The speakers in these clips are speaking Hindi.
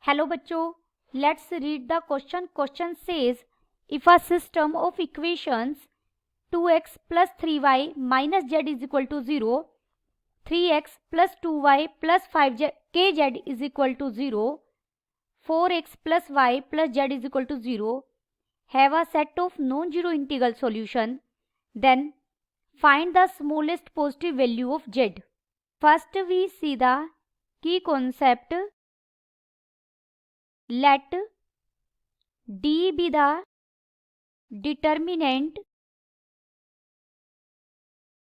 हेलो बच्चों, let's read the question. Question says if a system of equations 2x plus 3y minus z is equal to 0, 3x plus 2y plus 5kz is equal to 0, 4x plus y plus z is equal to 0 have a set of non-zero integral solution, then find the smallest positive value of z. First we see the key concept. Let D be the determinant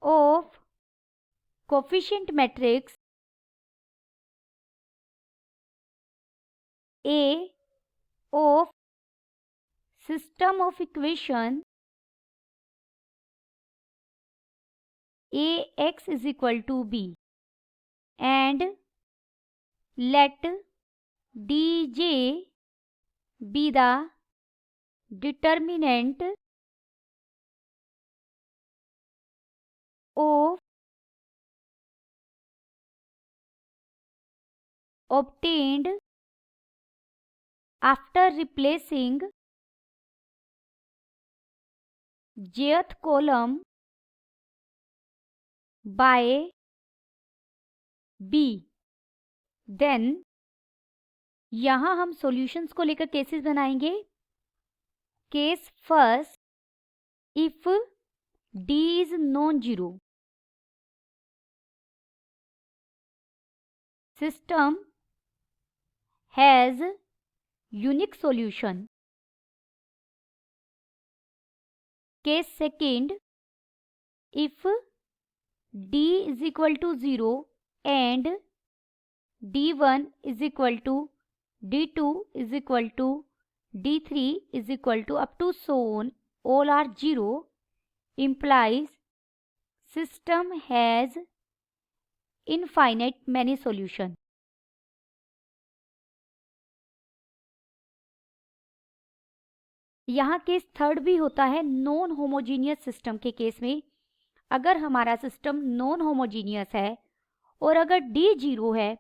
of coefficient matrix A of system of equation Ax is equal to b, and let Dj be the determinant of obtained after replacing jth column by b. Then यहाँ हम सॉल्यूशंस को लेकर केसेस बनाएंगे. Case first, if d is non zero, system has unique solution. Case second, if d is equal to 0 and d1 is equal to d2 is equal to d3 is equal to up to so on, all are 0, implies system has infinite many solution. यहाँ केस थर्ड भी होता है नॉन होमोजीनियस सिस्टम के केस में. अगर हमारा सिस्टम नॉन होमोजीनियस है और अगर d जीरो है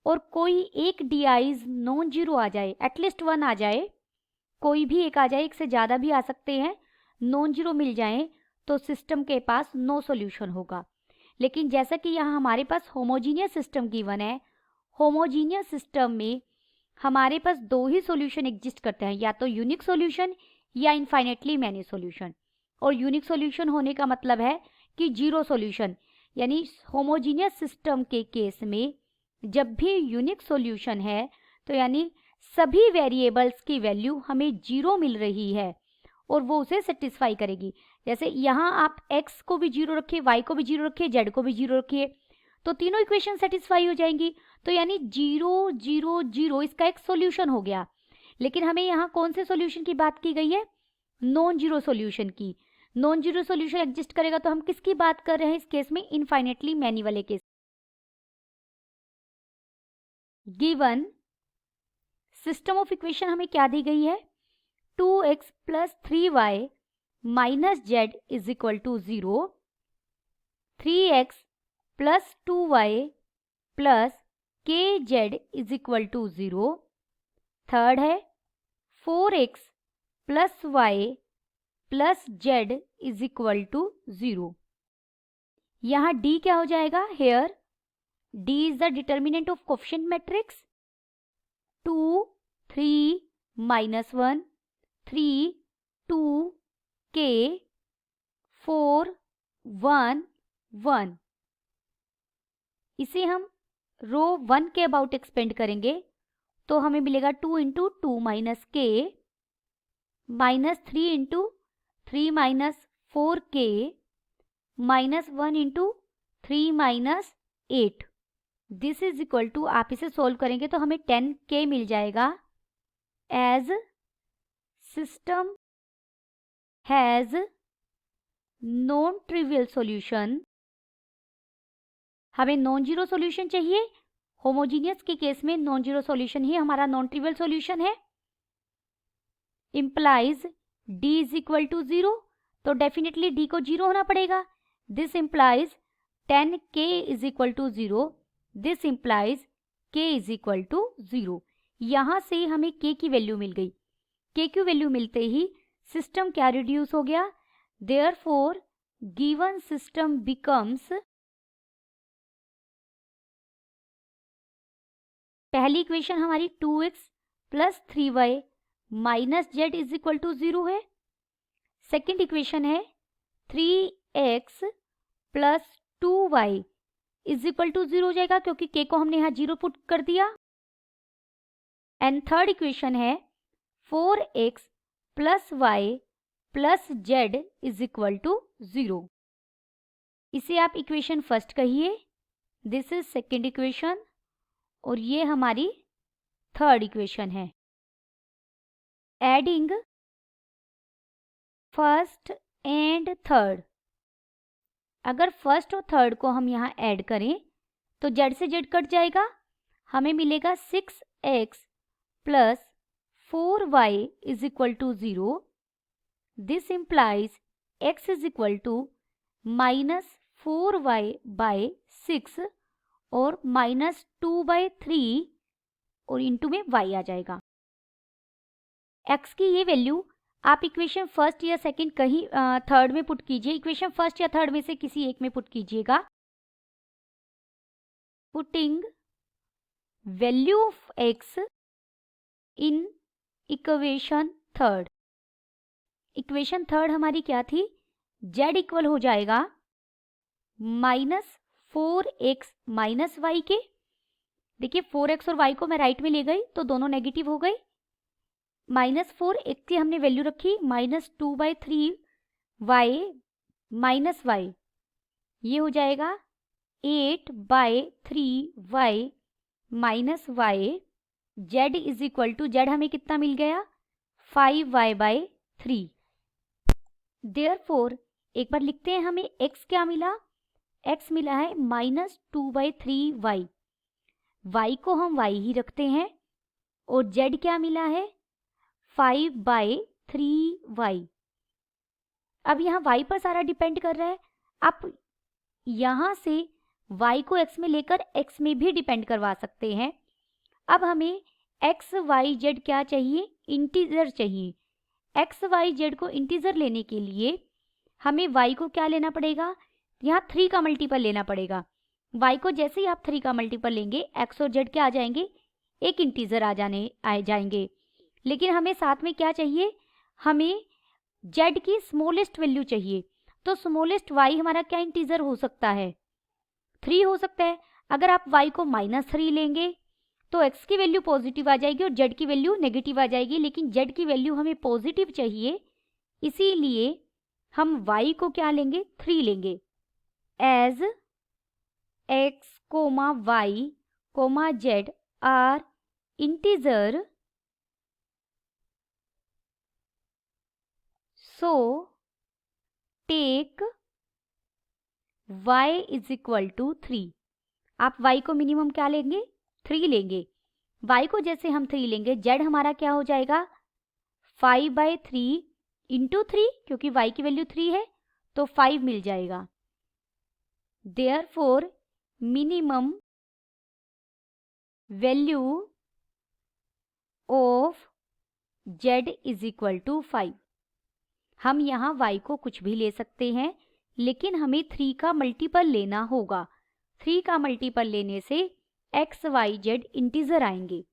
और कोई एक di's नॉन जीरो आ जाए, एटलीस्ट वन आ जाए, कोई भी एक आ जाए, एक से ज़्यादा भी आ सकते हैं, नॉन जीरो मिल जाए, तो सिस्टम के पास नो सॉल्यूशन होगा. लेकिन जैसा कि यहाँ हमारे पास होमोजीनियस सिस्टम गिवन है, होमोजीनियस सिस्टम में हमारे पास दो ही सॉल्यूशन एग्जिस्ट करते हैं, या तो यूनिक सॉल्यूशन या इनफाइनेटली मैनी सॉल्यूशन. और यूनिक सॉल्यूशन होने का मतलब है कि जीरो सॉल्यूशन. यानी होमोजीनियस सिस्टम के केस में जब भी यूनिक सॉल्यूशन है तो यानी सभी वेरिएबल्स की वैल्यू हमें जीरो मिल रही है और वो उसे सेटिस्फाई करेगी. जैसे यहाँ आप x को भी जीरो रखिए, y को भी जीरो रखिए, z को भी जीरो रखिए, तो तीनों इक्वेशन सेटिस्फाई हो जाएंगी. तो यानी जीरो जीरो जीरो इसका एक सॉल्यूशन हो गया. लेकिन हमें यहाँ कौन से सॉल्यूशन की बात की गई है? नॉन जीरो सॉल्यूशन की. नॉन जीरो सॉल्यूशन एग्जिस्ट करेगा तो हम किसकी बात कर रहे हैं इस केस में? इनफाइनेटली मैनी वाले case. Given system of equation हमें क्या दी गई है? 2x plus 3y minus z is equal to 0, 3x plus 2y plus kz is equal to 0. Third है 4x plus y plus z is equal to 0. यहाँ d क्या हो जाएगा? Here d is the determinant of coefficient matrix 2, 3, minus 1, 3, 2, k, 4, 1, 1. इसे हम रो 1 के अबाउट एक्सपेंड करेंगे तो हमें मिलेगा 2 इंटू 2 माइनस के minus 3 into 3 minus 4k minus 1 into 3 minus 8. This is equal to, आप इसे सोल्व करेंगे तो हमें 10k मिल जाएगा. As system has non trivial solution. हमें नॉन जीरो सॉल्यूशन चाहिए. होमोजीनियस के केस में नॉन जीरो सॉल्यूशन ही हमारा नॉन ट्रिवियल सॉल्यूशन है. Implies d is equal to 0, तो डेफिनेटली d को 0 होना पड़ेगा. This implies 10k is equal to 0. This implies k is equal to 0. यहाँ से हमें k की वैल्यू मिल गई। k की वैल्यू मिलते ही सिस्टम क्या रिड्यूस हो गया, देयरफॉर गिवन सिस्टम बिकम्स, पहली इक्वेशन हमारी 2x plus 3y minus z is equal to 0 है। सेकेंड इक्वेशन है 3x plus 2y is equal to 0 हो जाएगा क्योंकि k को हमने यहाँ 0 पुट कर दिया। एंड थर्ड इक्वेशन है 4x plus y plus z is equal to 0। इसे आप इक्वेशन फर्स्ट कहिए, दिस इज सेकेंड इक्वेशन, और ये हमारी थर्ड इक्वेशन है। एडिंग फर्स्ट एंड थर्ड, अगर फर्स्ट और थर्ड को हम यहाँ ऐड करें तो जेड से जेड कट जाएगा, हमें मिलेगा 6x plus 4y is equal to 0। This implies x is equal to minus 4y by 6 और माइनस 2/3 और इंटू में y आ जाएगा। x की ये वैल्यू आप इक्वेशन फर्स्ट या सेकंड कहीं थर्ड में पुट कीजिए, इक्वेशन फर्स्ट या थर्ड में से किसी एक में पुट कीजिएगा। Putting value of x in equation third, equation third हमारी क्या थी, z इक्वल हो जाएगा माइनस 4x माइनस वाई के। देखिए 4x और y को मैं राइट में ले गई तो दोनों नेगेटिव हो गए। माइनस 4x की हमने वैल्यू रखी माइनस 2/3 y माइनस वाई, ये हो जाएगा 8/3 y minus y. z is equal to, z हमें कितना मिल गया 5y/3। देयरफॉर एक बार लिखते हैं हमें x क्या मिला, x मिला है माइनस 2/3y, y को हम y ही रखते हैं, और z क्या मिला है 5/3y। अब यहाँ y पर सारा डिपेंड कर रहा है, आप यहाँ से y को x में लेकर x में भी डिपेंड करवा सकते हैं। अब हमें x y z क्या चाहिए, इंटीजर चाहिए। x y z को इंटीजर लेने के लिए हमें y को क्या लेना पड़ेगा, यहाँ 3 का मल्टीपल लेना पड़ेगा। y को जैसे ही आप 3 का मल्टीपल लेंगे x और z क्या आ जाएंगे, एक इंटीजर आ जाएंगे। लेकिन हमें साथ में क्या चाहिए, हमें z की स्मॉलेस्ट वैल्यू चाहिए। तो स्मॉलेस्ट y हमारा क्या इंटीजर हो सकता है, 3 हो सकता है। अगर आप y को -3 लेंगे तो x की वैल्यू पॉजिटिव आ जाएगी और z की वैल्यू नेगेटिव आ जाएगी, लेकिन z की वैल्यू हमें पॉजिटिव चाहिए, इसीलिए हम y को क्या लेंगे 3 लेंगे। As x, y, z are integer, so take y is equal to 3। आप y को मिनिमम क्या लेंगे 3 लेंगे। y को जैसे हम 3 लेंगे z हमारा क्या हो जाएगा 5/3 इंटू 3, क्योंकि y की वैल्यू 3 है तो 5 मिल जाएगा। Therefore minimum value of z is equal to 5। हम यहाँ y को कुछ भी ले सकते हैं, लेकिन हमें 3 का मल्टीपल लेना होगा। 3 का मल्टीपल लेने से x, y, z इंटीजर आएंगे,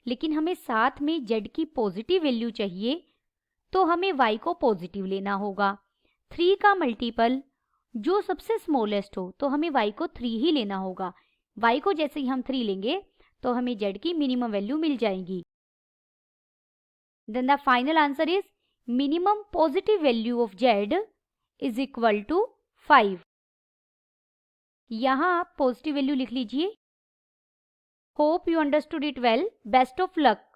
लेकिन हमें साथ में z की पॉजिटिव वैल्यू चाहिए, तो हमें y को पॉजिटिव लेना होगा। 3 का मल्टीपल जो सबसे स्मॉलेस्ट हो, तो हमें y को 3 ही लेना होगा। y को जैसे ही हम 3 लेंगे तो हमें z की मिनिमम वैल्यू मिल जाएगी। Then the final answer is minimum positive value of z is equal to 5। यहाँ आप पॉजिटिव वैल्यू लिख लीजिए। Hope you understood it well. Best of luck.